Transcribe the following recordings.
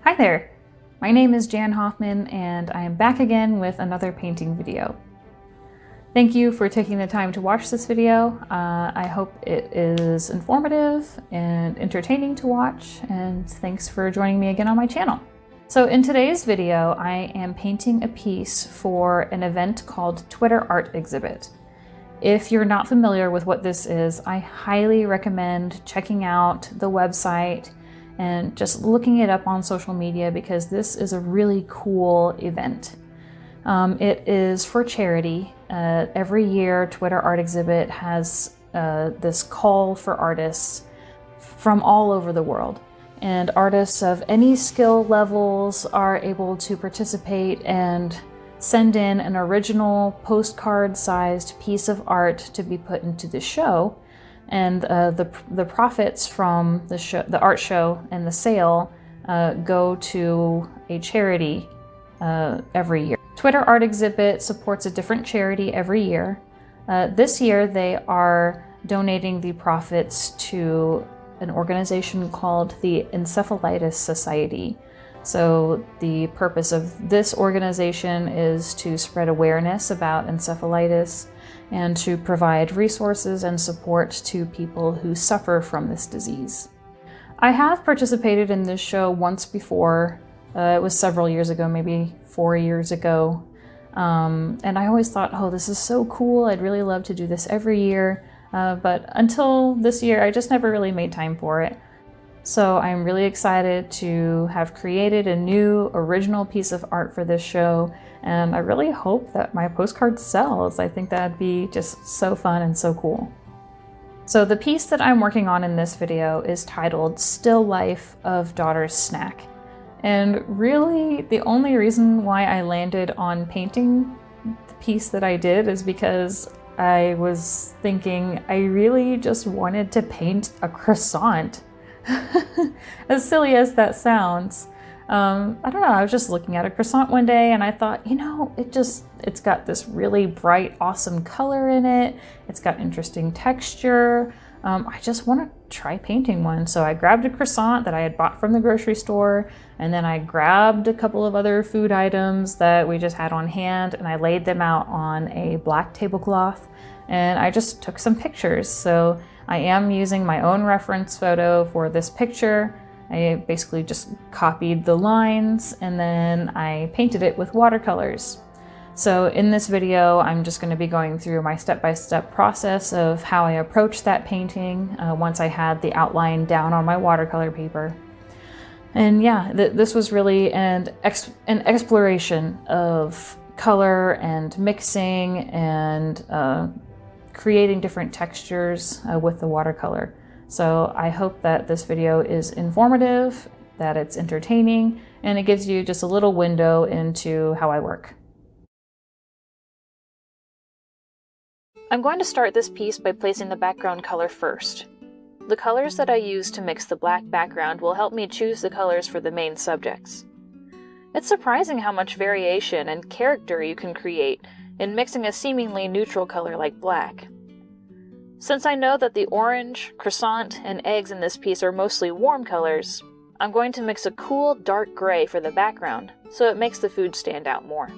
Hi there! My name is Jan Hoffman and I am back again with another painting video. Thank you for taking the time to watch this video. I hope it is informative and entertaining to watch, and thanks for joining me again on my channel. So in today's video, I am painting a piece for an event called Twitter Art Exhibit. If you're not familiar with what this is, I highly recommend checking out the website and just looking it up on social media because this is a really cool event. It is for charity. Every year, Twitter Art Exhibit has this call for artists from all over the world. And artists of any skill levels are able to participate and send in an original postcard-sized piece of art to be put into the show. And the profits from the art show and the sale go to a charity every year. Twitter Art Exhibit supports a different charity every year. This year they are donating the profits to an organization called the Encephalitis Society. So the purpose of this organization is to spread awareness about encephalitis and to provide resources and support to people who suffer from this disease. I have participated in this show once before. It was several years ago, maybe 4 years ago. And I always thought, oh, this is so cool. I'd really love to do this every year. But until this year, I just never really made time for it. So I'm really excited to have created a new original piece of art for this show. And I really hope that my postcard sells. I think that'd be just so fun and so cool. So the piece that I'm working on in this video is titled Still Life of Daughter's Snack. And really the only reason why I landed on painting the piece that I did is because I was thinking I really just wanted to paint a croissant. As silly as that sounds. I don't know, I was just looking at a croissant one day and I thought, you know, it's got this really bright, awesome color in it. It's got interesting texture. I just want to try painting one. So I grabbed a croissant that I had bought from the grocery store, and then I grabbed a couple of other food items that we just had on hand, and I laid them out on a black tablecloth, and I just took some pictures. So I am using my own reference photo for this picture. I basically just copied the lines and then I painted it with watercolors. So in this video, I'm just going to be going through my step-by-step process of how I approached that painting once I had the outline down on my watercolor paper. And yeah, this was really an exploration of color and mixing and creating different textures with the watercolor. So I hope that this video is informative, that it's entertaining, and it gives you just a little window into how I work. I'm going to start this piece by placing the background color first. The colors that I use to mix the black background will help me choose the colors for the main subjects. It's surprising how much variation and character you can create in mixing a seemingly neutral color like black. Since I know that the orange, croissant, and eggs in this piece are mostly warm colors, I'm going to mix a cool dark gray for the background, so it makes the food stand out more.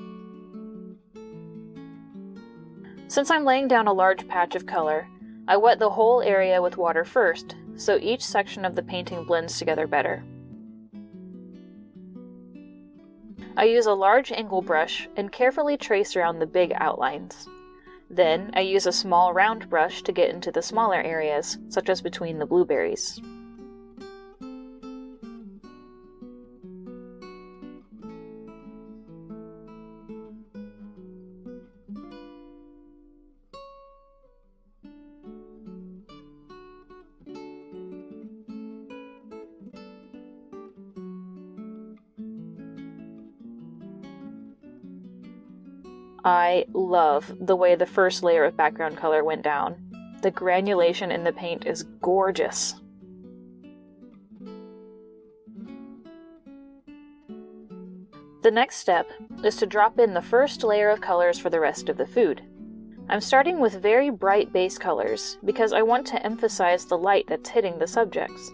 Since I'm laying down a large patch of color, I wet the whole area with water first, so each section of the painting blends together better. I use a large angle brush and carefully trace around the big outlines. Then I use a small round brush to get into the smaller areas, such as between the blueberries. I love the way the first layer of background color went down. The granulation in the paint is gorgeous. The next step is to drop in the first layer of colors for the rest of the food. I'm starting with very bright base colors because I want to emphasize the light that's hitting the subjects.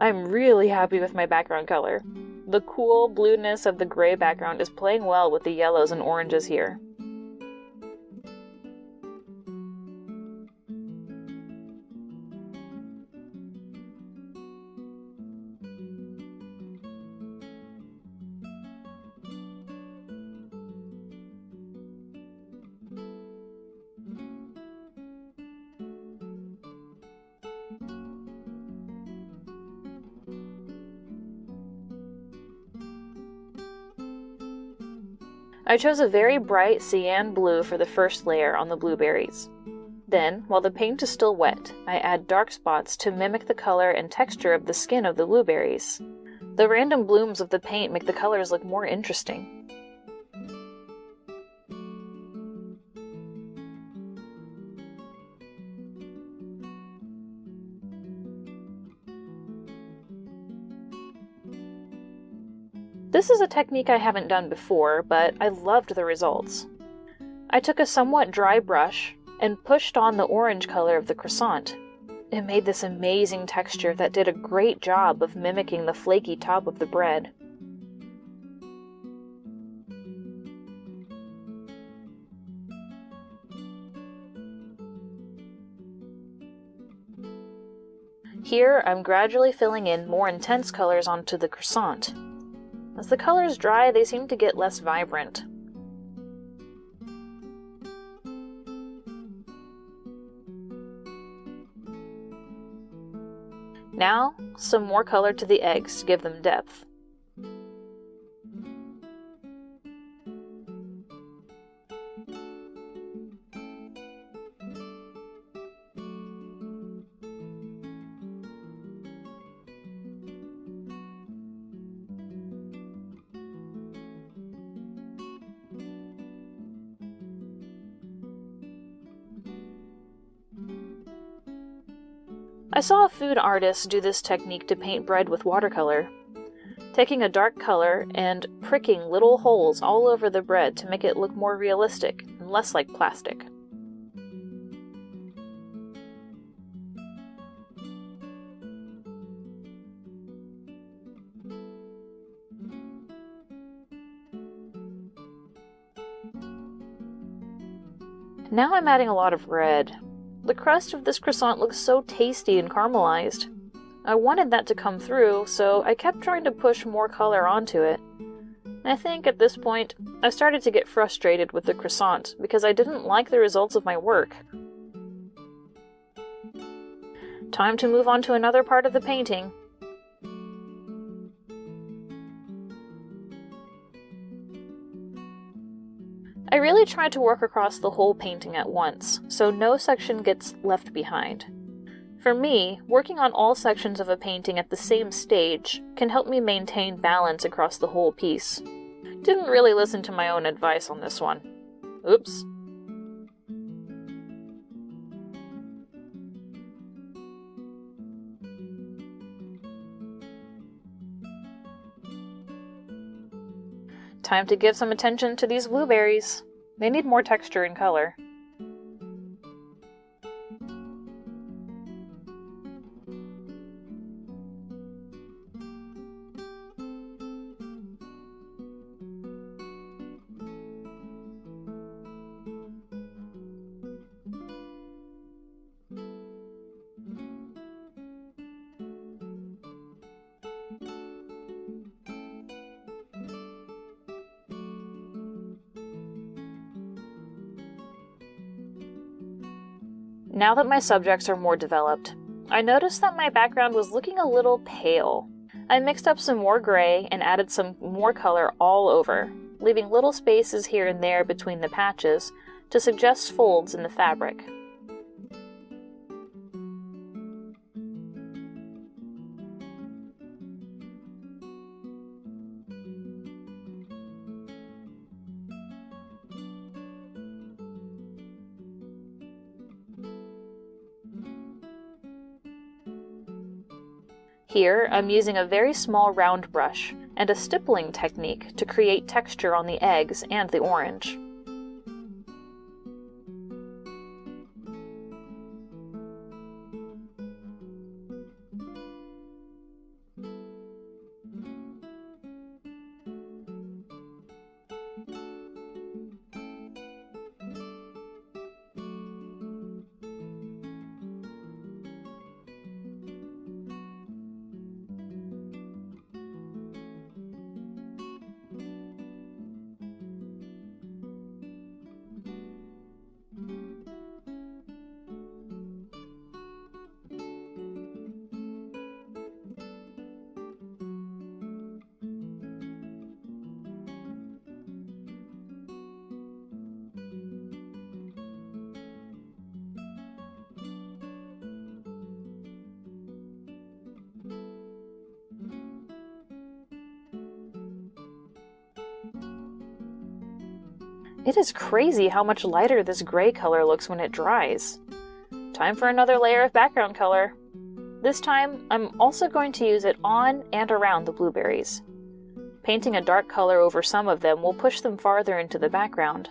I'm really happy with my background color. The cool blueness of the gray background is playing well with the yellows and oranges here. I chose a very bright cyan blue for the first layer on the blueberries. Then, while the paint is still wet, I add dark spots to mimic the color and texture of the skin of the blueberries. The random blooms of the paint make the colors look more interesting. This is a technique I haven't done before, but I loved the results. I took a somewhat dry brush and pushed on the orange color of the croissant. It made this amazing texture that did a great job of mimicking the flaky top of the bread. Here, I'm gradually filling in more intense colors onto the croissant. As the colors dry, they seem to get less vibrant. Now, some more color to the eggs to give them depth. I saw a food artist do this technique to paint bread with watercolor, taking a dark color and pricking little holes all over the bread to make it look more realistic and less like plastic. Now I'm adding a lot of red. The crust of this croissant looks so tasty and caramelized. I wanted that to come through, so I kept trying to push more color onto it. I think at this point, I started to get frustrated with the croissant because I didn't like the results of my work. Time to move on to another part of the painting. I really tried to work across the whole painting at once, so no section gets left behind. For me, working on all sections of a painting at the same stage can help me maintain balance across the whole piece. Didn't really listen to my own advice on this one. Oops. Time to give some attention to these blueberries. They need more texture and color. Now that my subjects are more developed, I noticed that my background was looking a little pale. I mixed up some more gray and added some more color all over, leaving little spaces here and there between the patches to suggest folds in the fabric. Here, I'm using a very small round brush and a stippling technique to create texture on the eggs and the orange. It is crazy how much lighter this gray color looks when it dries. Time for another layer of background color. This time, I'm also going to use it on and around the blueberries. Painting a dark color over some of them will push them farther into the background.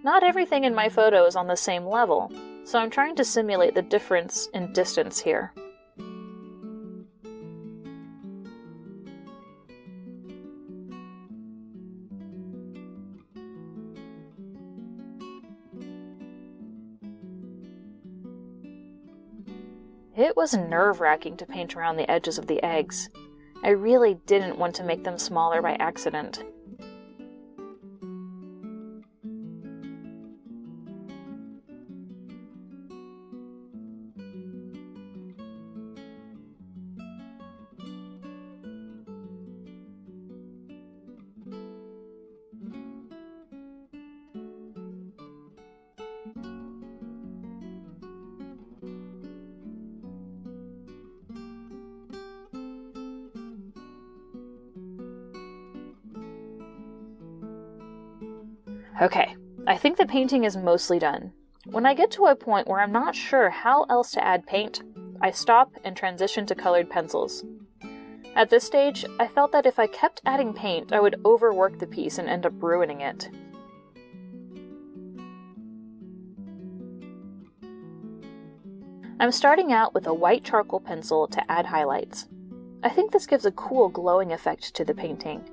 Not everything in my photo is on the same level, so I'm trying to simulate the difference in distance here. It was nerve-wracking to paint around the edges of the eggs. I really didn't want to make them smaller by accident. Okay, I think the painting is mostly done. When I get to a point where I'm not sure how else to add paint, I stop and transition to colored pencils. At this stage, I felt that if I kept adding paint, I would overwork the piece and end up ruining it. I'm starting out with a white charcoal pencil to add highlights. I think this gives a cool glowing effect to the painting.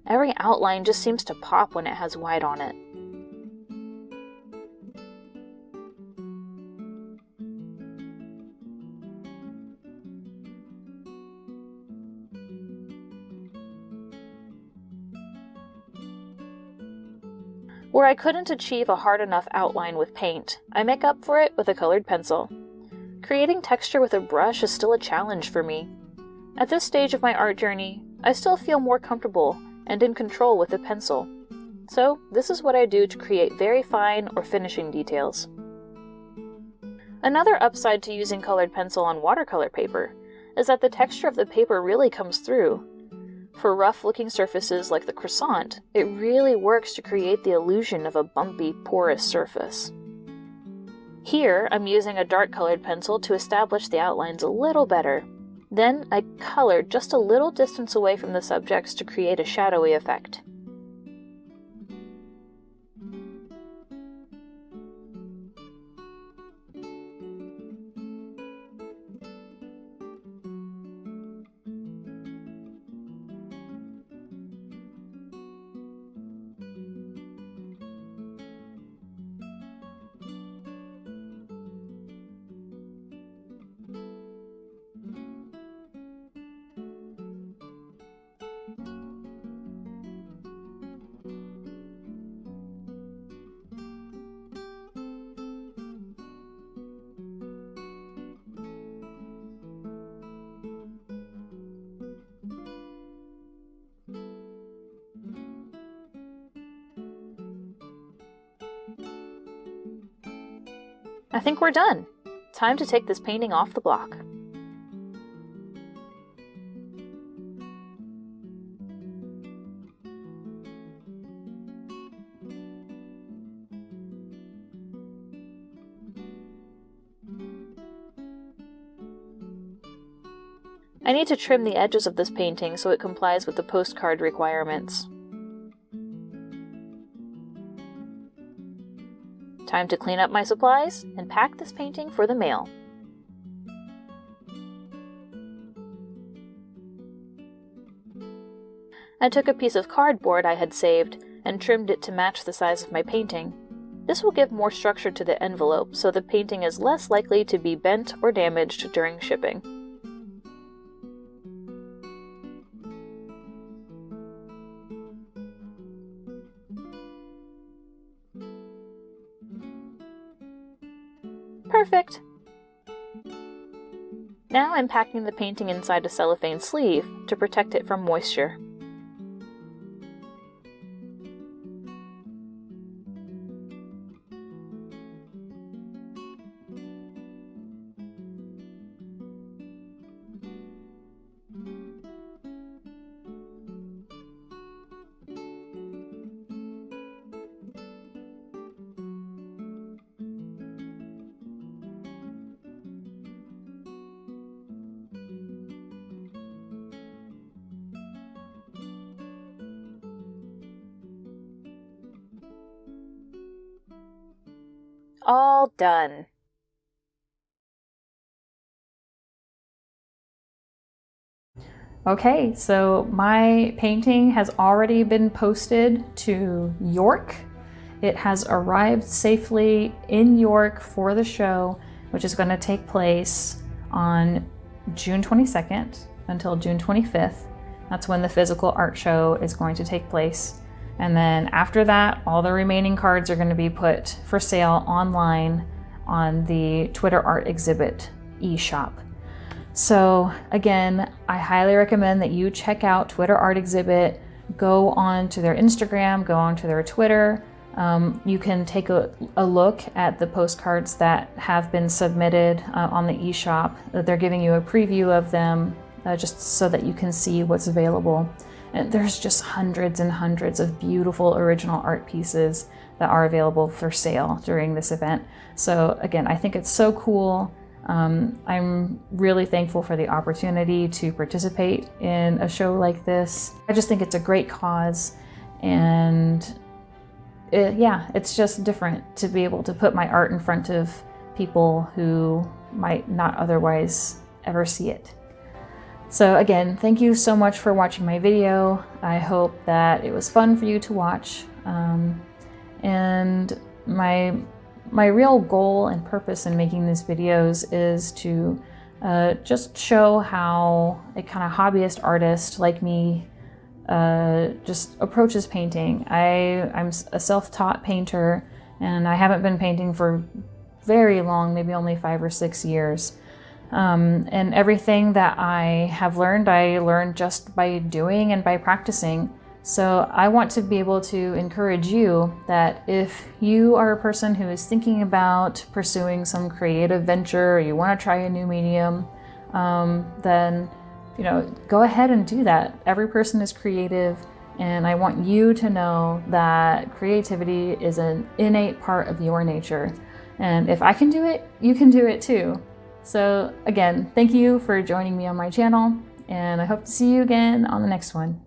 Every outline just seems to pop when it has white on it. Where I couldn't achieve a hard enough outline with paint, I make up for it with a colored pencil. Creating texture with a brush is still a challenge for me. At this stage of my art journey, I still feel more comfortable and in control with a pencil. So this is what I do to create very fine or finishing details. Another upside to using colored pencil on watercolor paper is that the texture of the paper really comes through. For rough-looking surfaces like the croissant, it really works to create the illusion of a bumpy, porous surface. Here, I'm using a dark-colored pencil to establish the outlines a little better. Then, I colored just a little distance away from the subjects to create a shadowy effect. I think we're done. Time to take this painting off the block. I need to trim the edges of this painting so it complies with the postcard requirements. Time to clean up my supplies and pack this painting for the mail. I took a piece of cardboard I had saved and trimmed it to match the size of my painting. This will give more structure to the envelope so the painting is less likely to be bent or damaged during shipping. Perfect! Now I'm packing the painting inside a cellophane sleeve to protect it from moisture. all done. Okay, so my painting has already been posted to York. It has arrived safely in York for the show, which is going to take place on June 22nd until June 25th. That's when the physical art show is going to take place. And then after that, all the remaining cards are going to be put for sale online on the Twitter Art Exhibit eShop. So again, I highly recommend that you check out Twitter Art Exhibit. Go on to their Instagram, go on to their Twitter. You can take a look at the postcards that have been submitted on the eShop. They're giving you a preview of them just so that you can see what's available. And there's just hundreds and hundreds of beautiful original art pieces that are available for sale during this event. So again, I think it's so cool. I'm really thankful for the opportunity to participate in a show like this. I just think it's a great cause, and it's just different to be able to put my art in front of people who might not otherwise ever see it. So again, thank you so much for watching my video. I hope that it was fun for you to watch. And my real goal and purpose in making these videos is to just show how a kind of hobbyist artist like me just approaches painting. I'm a self-taught painter, and I haven't been painting for very long, maybe only 5 or 6 years. And everything that I have learned, I learned just by doing and by practicing. So I want to be able to encourage you that if you are a person who is thinking about pursuing some creative venture, or you want to try a new medium, then go ahead and do that. Every person is creative, and I want you to know that creativity is an innate part of your nature. And if I can do it, you can do it too. So again, thank you for joining me on my channel, and I hope to see you again on the next one.